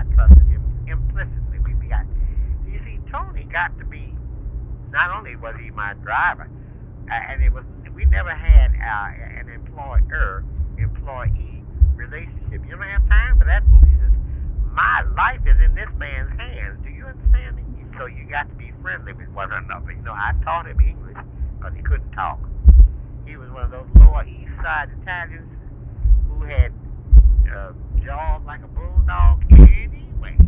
I trusted him implicitly. You see, Tony got to be, not only was he my driver, and we never had an employer-employee relationship. You don't have time for that foolishness. My life is in this man's hands. Do you understand me? So you got to be friendly with one another. I taught him English because he couldn't talk. He was one of those Lower East Side Italians who had jaws like a bulldog anyway.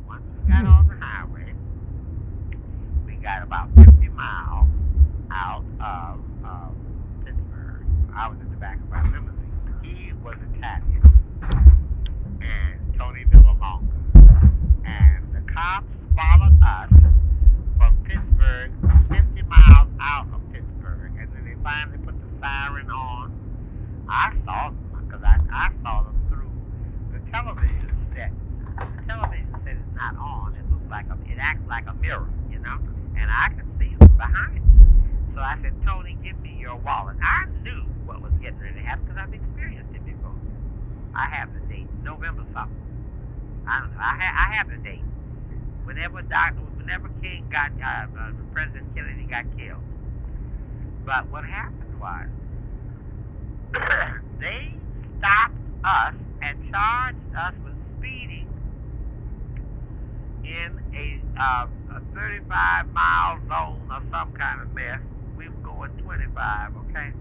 Once we got on the highway, we got about 50 miles out of Pittsburgh. I was in the back of my limousine. He was Italian, and Tony Villalonga. And the cops followed us from Pittsburgh, 50 miles out of Pittsburgh, and then they finally put the siren on. I saw them because I saw them through the television set. The television set is not on. It acts like a mirror, and I could see them behind me. So I said, Tony, give me your wallet. I knew what was getting ready to happen because I've experienced it before. I have the date, November something. I don't know. I have the date. Whenever President Kennedy got killed. But what happened was, they stopped us and charged us with speeding in a 35-mile zone of some kind of mess. We were going 25, okay?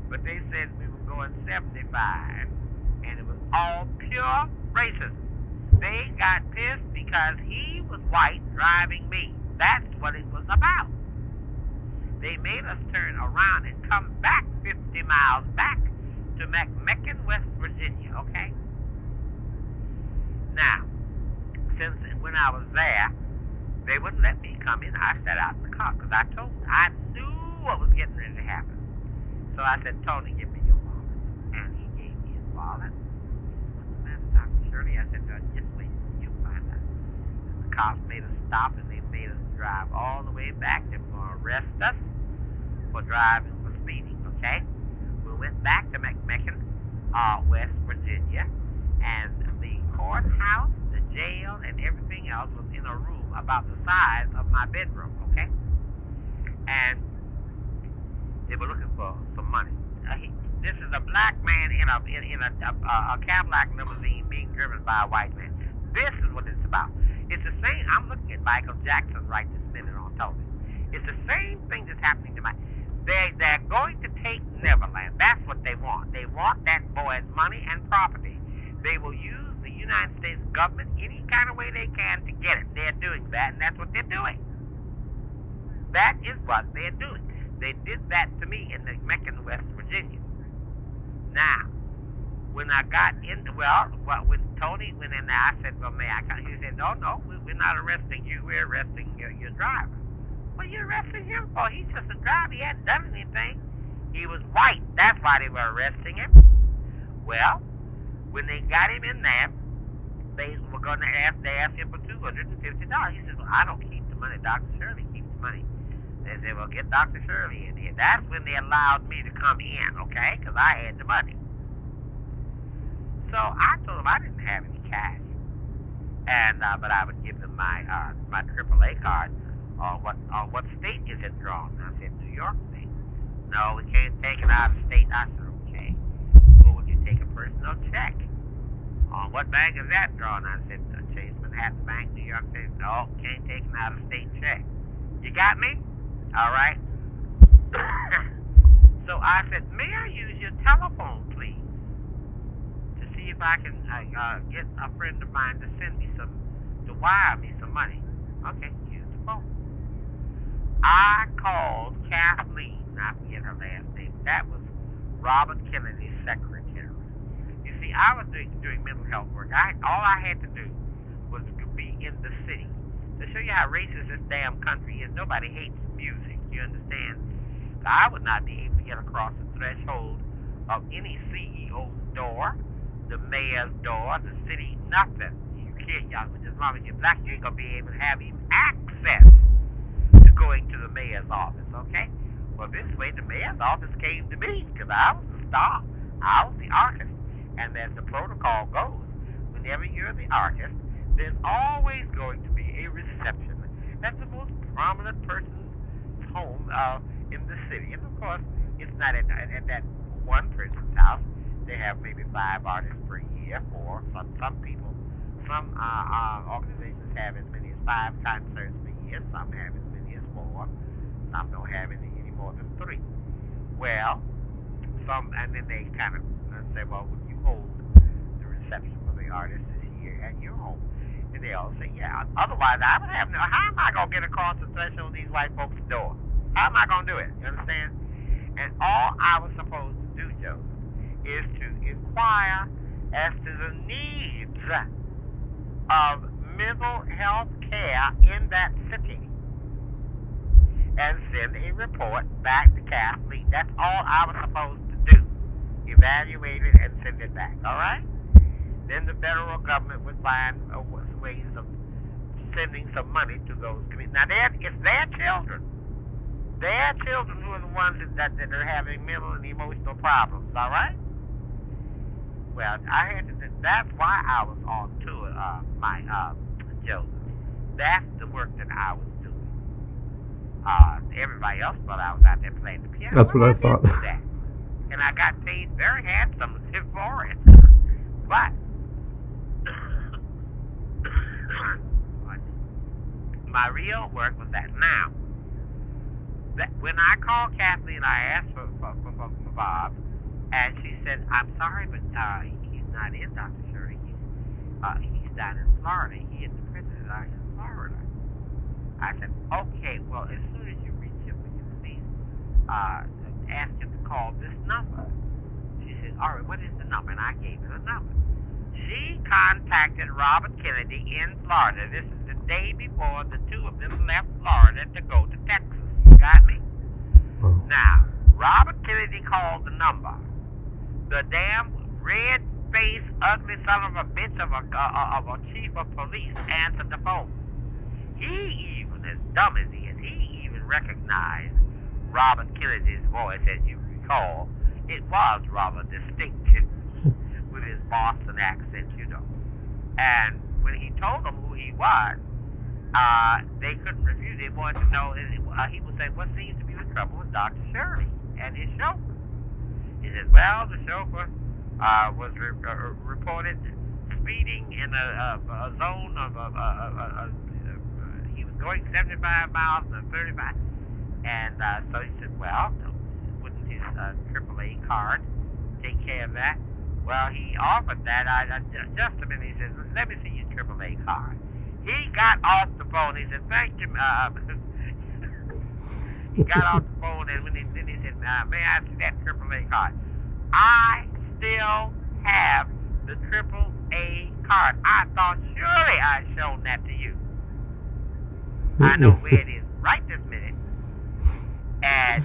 But they said we were going 75, and it was all pure racism. They got pissed because he was white driving me. That's what it was about. They made us turn around and come back 50 miles back to McMicken, West Virginia, okay? Now, since when I was there, they wouldn't let me come in. I sat out in the car because I knew what was getting ready to happen. So I said, Tony, give me your wallet. And he gave me his wallet. What's the matter, Dr. Shirley? I said, just wait, you'll find out. And the cops made us stop, and they made us drive all the way back. They were going to arrest us for driving, for speeding, okay? We went back to McMicken, West Virginia, and the courthouse, the jail, and everything else was in a room about the size of my bedroom, okay? And they were looking for some money. This is a black man in a Cadillac limousine being driven by a white man. This is what it's about. It's the same. I'm looking at Michael Jackson right this minute on television. It's the same thing that's happening to They're going to take Neverland. That's what they want. They want that boy's money and property. They will use the United States government any kind of way they can to get it. They're doing that, and that's what they're doing. That is what they're doing. They did that to me in McMicken, West Virginia. Now, when I got in, when Tony went in there, I said, well, may I come? He said, no, we're not arresting you. We're arresting your driver. What are you arresting him for? He's just a driver. He hadn't done anything. He was white. That's why they were arresting him. Well, when they got him in there, they were going to ask him for $250. He said, well, I don't keep the money. Dr. Shirley keeps the money. They said, well, get Dr. Shirley in here. That's when they allowed me to come in, okay, because I had the money. So I told them I didn't have any cash, and but I would give them my AAA card. What state is it drawn? I said, New York State. No, we can't take it out of state. I said, okay. Well, would you take a personal check? On what bank is that drawn? I said, Chase Manhattan Bank, New York State. No, can't take an out of state check. You got me? All right. So I said, may I use your telephone, please, to see if I can get a friend of mine to to wire me some money. Okay, use the phone. I called Kathleen, I forget her last name. That was Robert Kennedy's secretary. You see, I was doing mental health work. All I had to do was to be in the city. To show you how racist this damn country is, nobody hates music, you understand? So I would not be able to get across the threshold of any CEO's door, the mayor's door, the city, nothing. You can't, as long as you're black, you ain't going to be able to have even access to going to the mayor's office, okay? Well, this way, the mayor's office came to me because I was the star. I was the artist. And as the protocol goes, whenever you're the artist, there's always going to be a reception at the most prominent person's home in the city. And of course, it's not at that one person's house. They have maybe 5 artists per year, or some people. Some organizations have as many as 5 concerts a year. Some have as many as 4. Some don't have any more than 3. Well, and then they kind of say, well, would you hold the reception for the artists this year at your home? And they all say, yeah. Otherwise, I would have no. How am I gonna get across the threshold of these white folks' door? How am I gonna do it? You understand? And all I was supposed to do, Joseph, is to inquire as to the needs of mental health care in that city and send a report back to Kathleen. That's all I was supposed to do. Evaluate it and send it back, all right? Then the federal government would find ways of sending some money to those communities. Now, it's their children. Their children who are the ones that are having mental and emotional problems, all right? Well, that's why I was on tour, Joseph. That's the work that I was doing. Everybody else thought I was out there playing the piano. That's what I thought. That. And I got paid very handsomely for it. But my real work was that. Now, when I called Kathleen, I asked for Bob, and she said, I'm sorry, but he's not in, Dr. Shirley. He's down in Florida. He and the president are in Florida. I said, okay, well, as soon as you reach him, will you please ask him to call this number? She said, all right, what is the number? And I gave her the number. She contacted Robert Kennedy in Florida. This is the day before the 2 of them left Florida to go to Texas. You got me? Now, Robert Kennedy called the number. The damn red-faced, ugly son of a bitch of a chief of police answered the phone. He even, as dumb as he is, he even recognized Robert Kennedy's voice, as you recall. It was rather distinct with his Boston accent, you know. And when he told them who he was, they couldn't refuse. They wanted to know. He was saying, what seems to be the trouble with Dr. Shirley and his chauffeur? He said, well, the chauffeur was reported speeding in a zone of he was going 75 miles and 35. And so he said, well, wouldn't his AAA card take care of that? Well, he offered that. Just a minute. He said, let me see your AAA card. He got off the phone. He said, thank you. He got off the phone, and then he said, may I see that AAA card? I still have the AAA card. I thought surely I'd shown that to you. I know where it is right this minute. And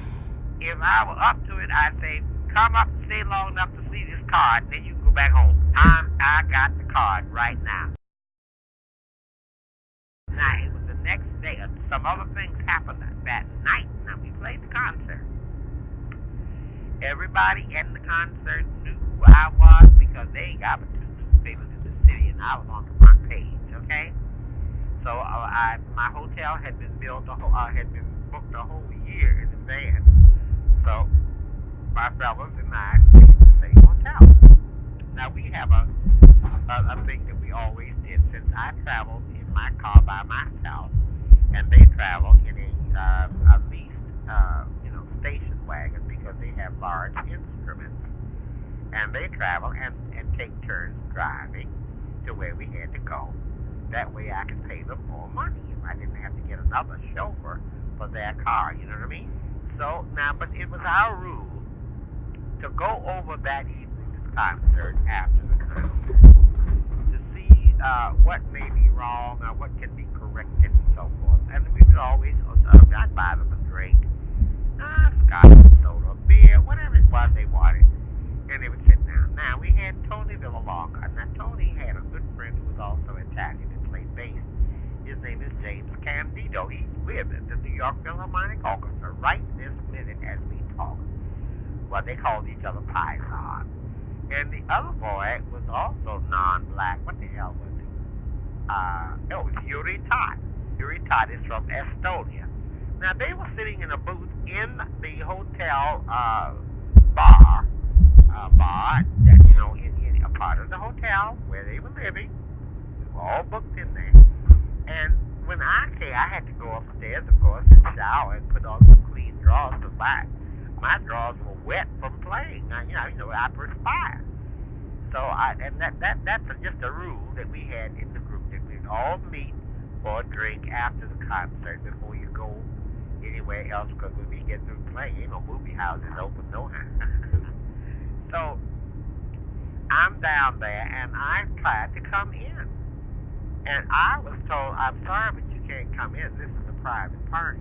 if I were up to it, I'd say, come up and stay long enough to see this card, and then you can go back home. I got the card right now. Now, it was the next day. Some other things happened that night. Now, we played the concert. Everybody in the concert knew who I was because they got 2 newspapers in the city, and I was on the front page, okay? So my hotel had been booked a whole year in advance. So my fellows and I stayed in the same hotel. Now, we have a thing that we always did since I traveled in my car by myself, and they travel in a leased, station wagon because they have large instruments, and they travel and take turns driving to where we had to go. That way I could pay them more money if I didn't have to get another chauffeur for their car, you know what I mean? So now, but it was our rule to go over that evening's concert after the concert to see what may be wrong or what can be corrected and so forth. And we would always, I'd buy them a drink, scotch, soda, beer, whatever it was they wanted, and they would sit down. Now, we had Tony Villalonga. Now, Tony had a good friend who was also Italian and played bass. His name is James Candido. He's with the New York Philharmonic Orchestra right this minute as we talk. Well, they called each other Paisan. And the other boy was also non-black. What the hell was it? It was Yuri Todd. Yuri Todd is from Estonia. Now, they were sitting in a booth in the hotel bar, that, in a part of the hotel where they were living. We were all booked in there. And when I came, I had to go upstairs, of course, and shower and put on some clean drawers, because my drawers were wet from playing. I perspire. So that's just a rule that we had in the group, that we'd all meet for a drink after the concert before you go anywhere else, because when we get through playing, ain't no movie houses open no how. So I'm down there, and I tried to come in. And I was told, I'm sorry, but you can't come in. This is a private party.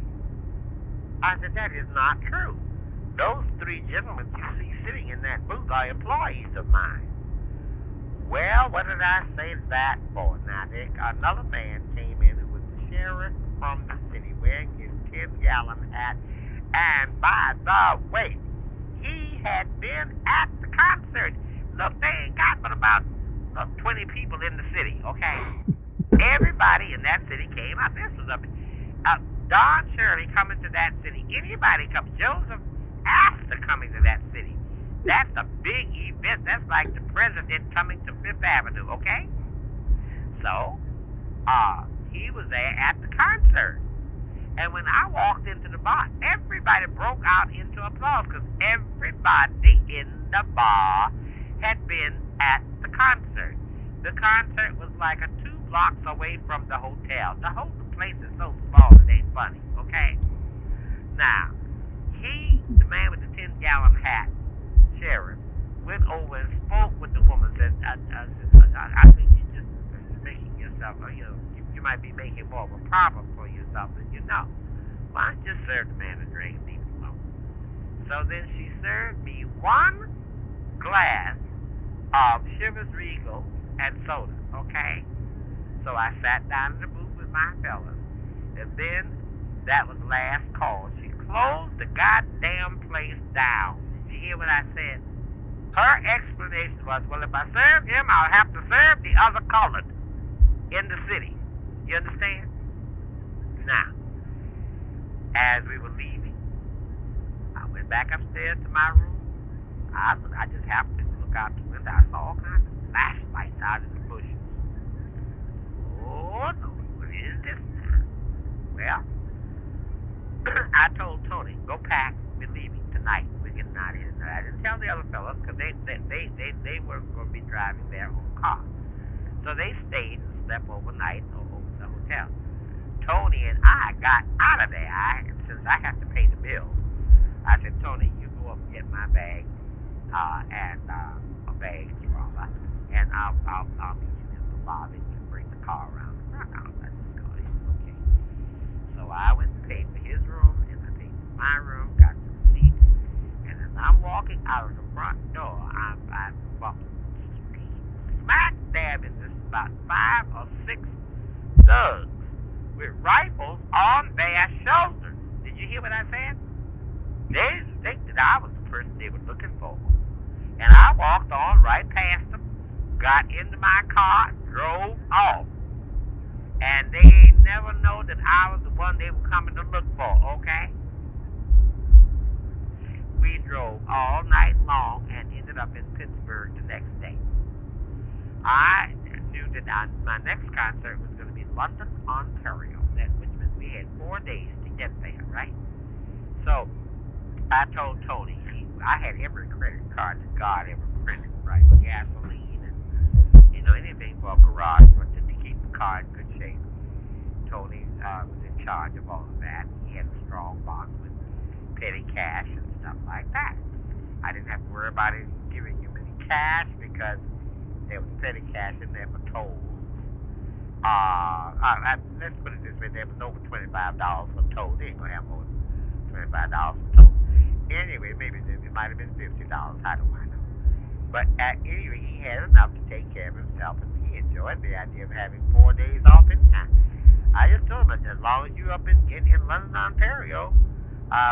I said, that is not true. Those three gentlemen you see sitting in that booth are employees of mine. Well, what did I say that for? Now, another man came in who was the sheriff from the city, wearing his 10-gallon hat. And by the way, he had been at the concert. Look, they ain't got but about 20 people in the city, okay? Everybody in that city came out. This was Don Shirley coming to that city. Anybody come. Joseph Astor coming to that city. That's a big event. That's like the president coming to Fifth Avenue, okay? So, he was there at the concert. And when I walked into the bar, everybody broke out into applause, because everybody in the bar had been at the concert. The concert was like 2 blocks away from the hotel. The whole place is so small it ain't funny, okay? Now, the man with the 10-gallon hat, sheriff, went over and spoke with the woman. Said, I think you're just making yourself, you might be making more of a problem for yourself than you know. Why don't you just serve the man a drink and leave him alone? So then she served me 1 glass of Chivas Regal and soda, okay? So I sat down in the booth with my fellas, and then that was last call. She closed the goddamn place down. Did you hear what I said? Her explanation was, well, if I serve him, I'll have to serve the other colored in the city. You understand? Now, as we were leaving, I went back upstairs to my room. I just happened to look out the window. I saw all kinds of flashlights out in the bushes. Oh, no, what is this now? Well, I told Tony, go pack. We're leaving tonight. We're getting out of here tonight. I didn't tell the other fellows, because they were going to be driving their own car. So they stayed and slept overnight over the hotel. Tony and I got out of there. Since I have to pay the bill, I said, Tony, you go up and get my bag, and a bag, rather, and I'll meet you in the lobby and bring the car around the front. I just go ahead, okay. So I went and paid for his room, and I paid for my room, got some seats, and as I'm walking out of the front door, I'm smack dab in this about 5 or 6 thugs with rifles on their shoulders. Did you hear what I said? They didn't think that I was the person they were looking for. And I walked on right past them, got into my car, drove off. And they ain't never know that I was the one they were coming to look for, okay? We drove all night long and ended up in Pittsburgh the next day. I knew that my next concert was going to be London, Ontario, which meant we had 4 days to get there, right? So I told Tony, I had every credit card that God ever printed, right, with gasoline and, anything for a garage to keep the car in good shape. Tony was in charge of all of that. He had a strong box with petty cash and stuff like that. I didn't have to worry about him giving him any cash, because there was petty cash in there for tolls. Let's put it this way, there was over $25 for tolls. They ain't going to have more than $25 for tolls. Anyway, maybe it might have been $50. I don't know. But anyway, he had enough to take care of himself, and he enjoyed the idea of having 4 days off in time. I just told him, as long as you're up in London, Ontario,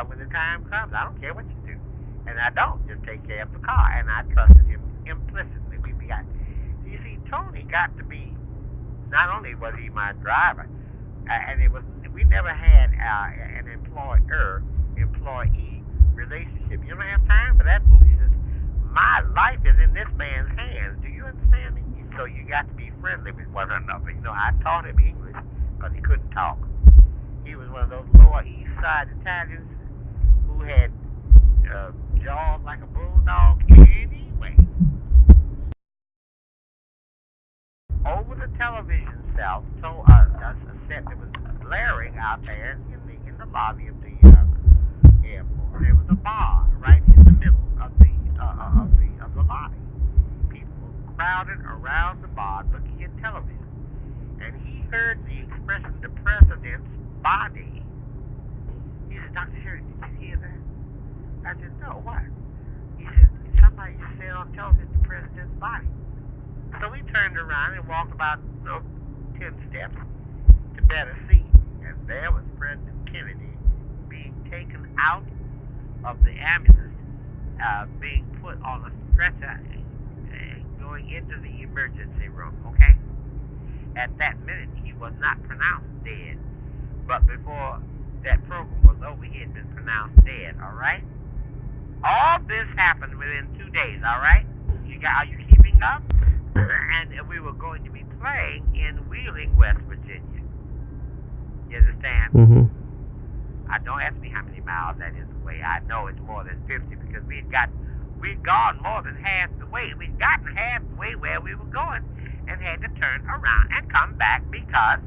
when the time comes, I don't care what you do. And I don't. Just take care of the car. And I trusted him implicitly. We got. You see, Tony got to be. Not only was he my driver, and it was we never had an employer-employee relationship. You don't have time for that foolishness. My life is in this man's hands. Do you understand me? So you got to be friendly with one another. You know, I taught him English because he couldn't talk. He was one of those Lower East Side Italians who had jaws like a bulldog. Anyway, over the television set, a set that was blaring out there in the lobby of the airport. There was a bar right in the middle of the lobby. People were crowded around the bar looking at television, and he heard the expression, "the president's body." He said, "Dr. Shirley, did you hear that?" I said, "No, what?" He said, "Somebody said on television, the president's body." So we turned around and walked about 10 steps to better see, and there was President Kennedy being taken out of the ambulance, being put on a stretcher, going into the emergency room, okay? At that minute, he was not pronounced dead, but before that program was over, he had been pronounced dead, all right? All this happened within 2 days, all right? Are you keeping up? And we were going to be playing in Wheeling, West Virginia. You understand? Mm-hmm. Don't ask me how many miles that is away. I know it's more than 50 because we'd gone more than half the way. We'd gotten half the way where we were going and had to turn around and come back because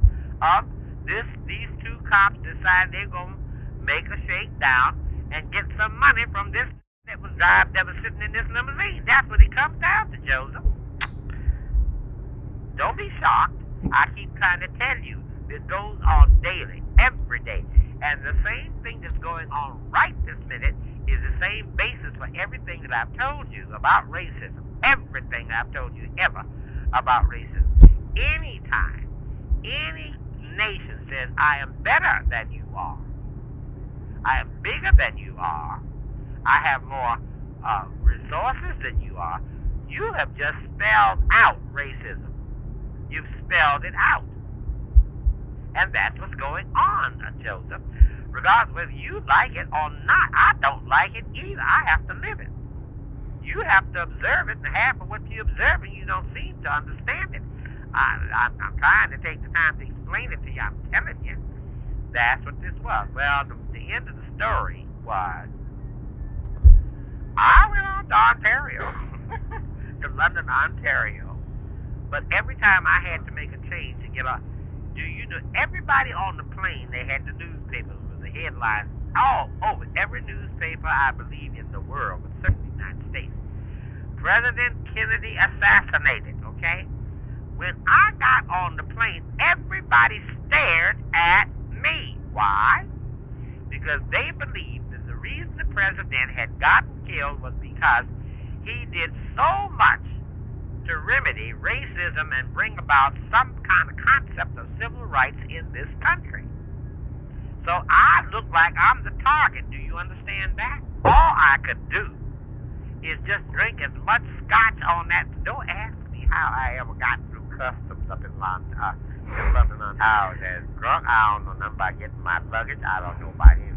of this. These two cops decided they're going to make a shakedown and get some money from this that was sitting in this limousine. That's what it comes down to, Joseph. Don't be shocked. I keep trying to tell you, this goes on daily, every day. And the same thing that's going on right this minute is the same basis for everything that I've told you about racism. Everything I've told you ever about racism. Anytime any nation says, "I am better than you are, I am bigger than you are, I have more resources than you are," you have just spelled out racism. You've spelled it out. And that's what's going on, Joseph. Regardless whether you like it or not, I don't like it either. I have to live it. You have to observe it, and half of what you're observing, you don't seem to understand it. I'm trying to take the time to explain it to you. I'm telling you, that's what this was. Well, the end of the story was, I went on to Ontario, to London, Ontario. But every time I had to make a change to get on, do you know, everybody on the plane, they had the newspapers with the headlines all over every newspaper, I believe, in the world, but certainly the United States. President Kennedy assassinated, okay? When I got on the plane, everybody stared at me. Why? Because they believed that the reason the president had gotten killed was because he did so much to remedy racism and bring about some kind of concept of civil rights in this country. So I look like I'm the target. Do you understand that? All I could do is just drink as much scotch on that. Don't ask me how I ever got through customs up in London. I was as drunk. I don't know nothing about getting my luggage. I don't know about anything.